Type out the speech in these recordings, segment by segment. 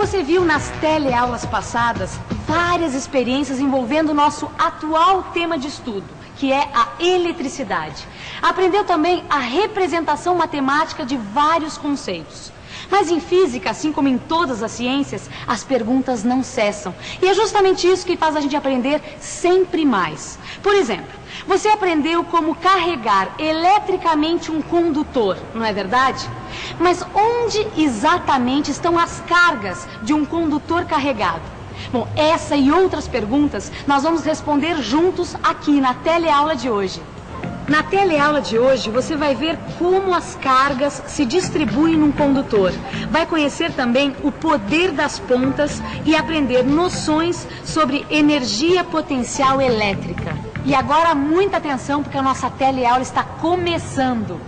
você viu nas teleaulas passadas várias experiências envolvendo o nosso atual tema de estudo, que é a eletricidade. Aprendeu também a representação matemática de vários conceitos. Mas em física, assim como em todas as ciências, as perguntas não cessam. E é justamente isso que faz a gente aprender sempre mais. Por exemplo, você aprendeu como carregar eletricamente um condutor, não é verdade? Mas onde exatamente estão as cargas de um condutor carregado? Bom, essa e outras perguntas nós vamos responder juntos aqui na teleaula de hoje. Na teleaula de hoje, você vai ver como as cargas se distribuem num condutor. Vai conhecer também o poder das pontas e aprender noções sobre energia potencial elétrica. E agora, muita atenção, porque a nossa teleaula está começando.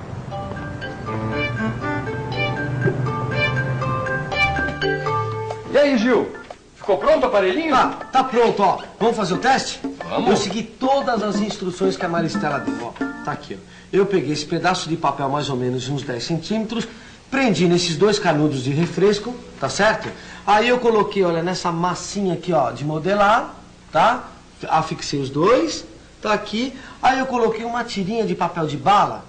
E aí, Gil? Ficou pronto o aparelhinho? Tá pronto, ó. Vamos fazer o teste? Vamos. Eu segui todas as instruções que a Maristela deu, ó. Tá aqui, ó. Eu peguei esse pedaço de papel mais ou menos uns 10 centímetros, prendi nesses 2 canudos de refresco, tá certo? Aí eu coloquei, olha, nessa massinha aqui, ó, de modelar, tá? Afixei os 2, tá aqui. Aí eu coloquei uma tirinha de papel de bala,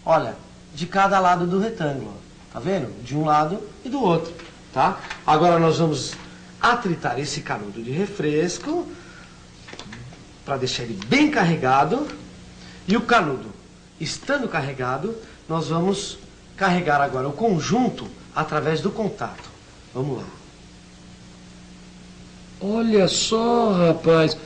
olha, de cada lado do retângulo, tá vendo? De um lado e do outro, tá? Agora nós vamos atritar esse canudo de refresco para deixar ele bem carregado. E o canudo estando carregado, nós vamos carregar agora o conjunto através do contato. Vamos lá. Olha só, rapaz.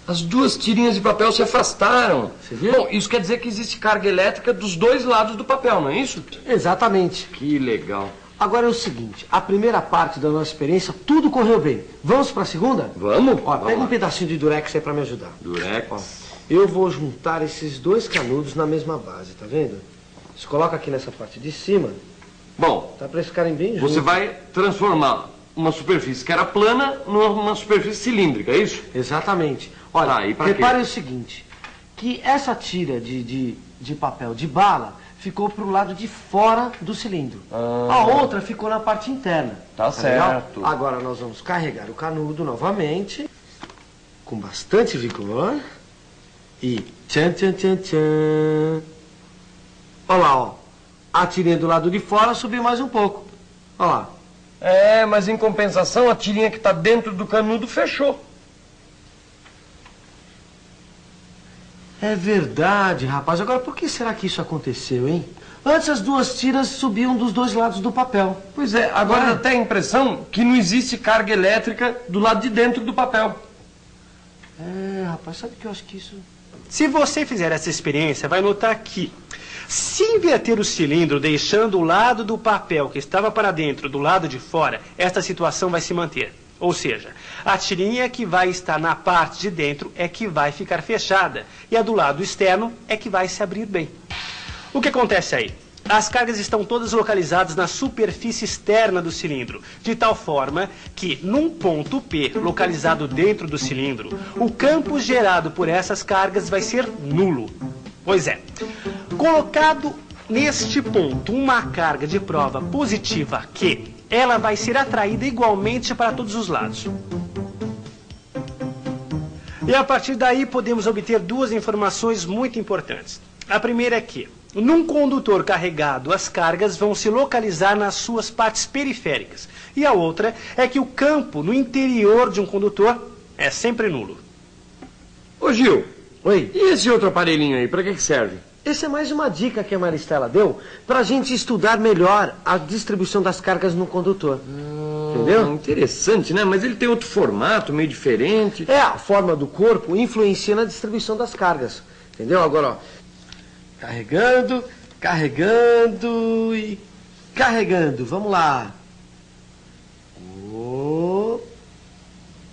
As 2 tirinhas de papel se afastaram. Você viu? Bom, isso quer dizer que existe carga elétrica dos 2 lados do papel, não é isso? Exatamente. Que legal. Agora é o seguinte, a primeira parte da nossa experiência, tudo correu bem. Vamos para a segunda? Vamos? Ó, Vamos pega lá. um pedacinho de durex aí para me ajudar. Durex. Ó, eu vou juntar esses 2 canudos na mesma base, tá vendo? Você coloca aqui nessa parte de cima, Bom, tá, para eles ficarem bem juntos. você vai transformar uma superfície que era plana numa superfície cilíndrica, é isso? Exatamente. Olha, Tá, e pra repare quê? o seguinte, que essa tira de papel de bala ficou pro lado de fora do cilindro. A outra ficou na parte interna. Tá legal? certo. Agora nós vamos carregar o canudo novamente, com bastante vigor. E tchan, tchan, tchan, tchan. Olha lá, ó. A tirinha do lado de fora subiu mais um pouco. Olha lá. É, mas em compensação, a tirinha que está dentro do canudo fechou. É verdade, rapaz. Agora, por que será que isso aconteceu, hein? Antes as 2 tiras subiam dos 2 lados do papel. Pois é, agora Ué? dá até a impressão que não existe carga elétrica do lado de dentro do papel. É, rapaz, sabe que eu acho que isso... Se você fizer essa experiência, vai notar que, se inverter o cilindro deixando o lado do papel que estava para dentro do lado de fora, esta situação vai se manter. Ou seja, a tirinha que vai estar na parte de dentro é que vai ficar fechada e a do lado externo é que vai se abrir bem. O que acontece aí? As cargas estão todas localizadas na superfície externa do cilindro, de tal forma que, num ponto P localizado dentro do cilindro, o campo gerado por essas cargas vai ser nulo. Pois é, colocado neste ponto uma carga de prova positiva Q, ela vai ser atraída igualmente para todos os lados. E a partir daí podemos obter 2 informações muito importantes. A primeira é que, num condutor carregado, as cargas vão se localizar nas suas partes periféricas. E a outra é que o campo no interior de um condutor é sempre nulo. Ô Gil, Oi, e esse outro aparelhinho aí, para que serve? essa é mais uma dica que a Maristela deu para a gente estudar melhor a distribuição das cargas no condutor. Entendeu? Interessante, né? Mas ele tem outro formato, meio diferente. É, a forma do corpo influencia na distribuição das cargas. Entendeu? Agora, ó, carregando, carregando e carregando. Vamos lá.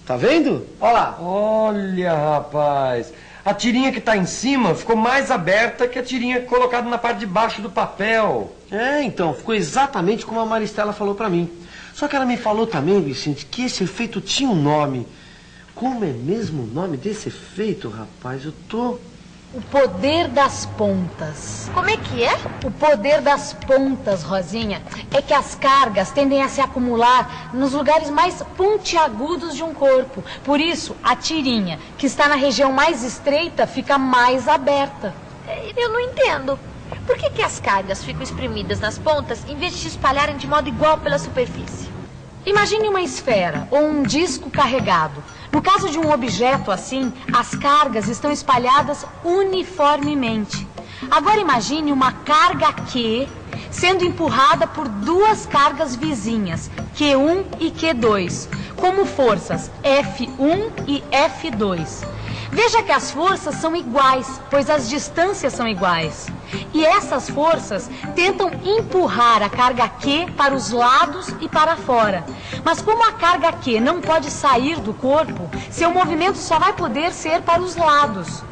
Tá vendo? Olha lá. Olha, rapaz. A tirinha que está em cima ficou mais aberta que a tirinha colocada na parte de baixo do papel. É, então, ficou exatamente como a Maristela falou pra mim. Só que ela me falou também, Vicente, que esse efeito tinha um nome. Como é mesmo o nome desse efeito, rapaz? Eu tô O poder das pontas. Como é que é? O poder das pontas, Rosinha, é que as cargas tendem a se acumular nos lugares mais pontiagudos de um corpo. Por isso, a tirinha, que está na região mais estreita, fica mais aberta. Eu não entendo. Por que as cargas ficam espremidas nas pontas em vez de se espalharem de modo igual pela superfície? Imagine uma esfera ou um disco carregado. No caso de um objeto assim, as cargas estão espalhadas uniformemente. Agora imagine uma carga Q sendo empurrada por duas cargas vizinhas, Q1 e Q2, como forças F1 e F2. Veja que as forças são iguais, pois as distâncias são iguais. E essas forças tentam empurrar a carga Q para os lados e para fora. Mas como a carga Q não pode sair do corpo, seu movimento só vai poder ser para os lados.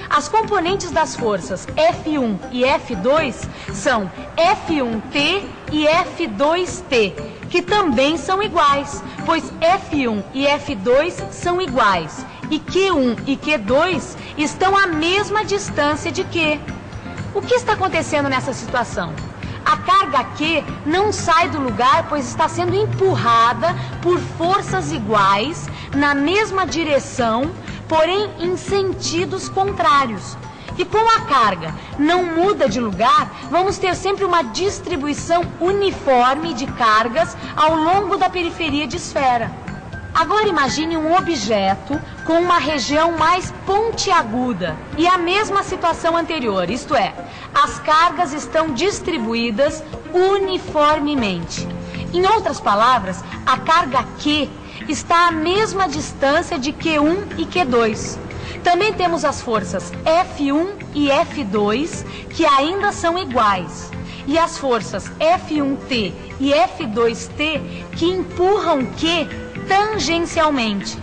As componentes das forças F1 e F2 são F1T e F2T, que também são iguais, pois F1 e F2 são iguais. E Q1 e Q2 estão à mesma distância de Q. O que está acontecendo nessa situação? A carga Q não sai do lugar, pois está sendo empurrada por forças iguais, na mesma direção, porém em sentidos contrários. E como a carga não muda de lugar, vamos ter sempre uma distribuição uniforme de cargas ao longo da periferia de esfera. Agora imagine um objeto com uma região mais pontiaguda e a mesma situação anterior, isto é, as cargas estão distribuídas uniformemente. Em outras palavras, a carga Q está à mesma distância de Q1 e Q2. Também temos as forças F1 e F2, que ainda são iguais, e as forças F1T e F2T, que empurram Q tangencialmente.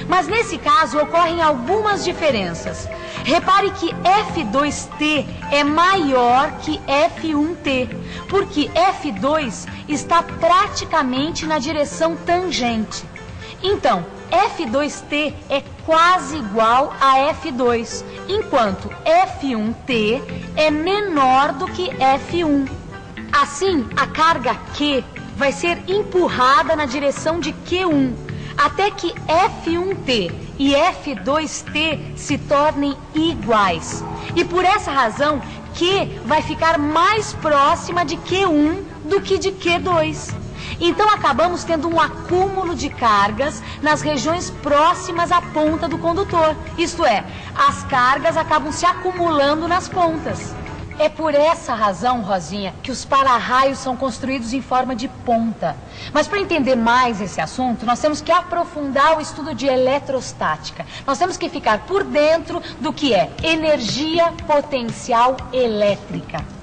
Mas nesse caso ocorrem algumas diferenças. Repare que F2T é maior que F1T, porque F2 está praticamente na direção tangente. Então, F2T é quase igual a F2, enquanto F1T é menor do que F1. Assim, a carga Q vai ser empurrada na direção de Q1, até que F1T e F2T se tornem iguais. E por essa razão, Q vai ficar mais próxima de Q1 do que de Q2. Então acabamos tendo um acúmulo de cargas nas regiões próximas à ponta do condutor. Isto é, as cargas acabam se acumulando nas pontas. É por essa razão, Rosinha, que os para-raios são construídos em forma de ponta. Mas para entender mais esse assunto, nós temos que aprofundar o estudo de eletrostática. Nós temos que ficar por dentro do que é energia potencial elétrica.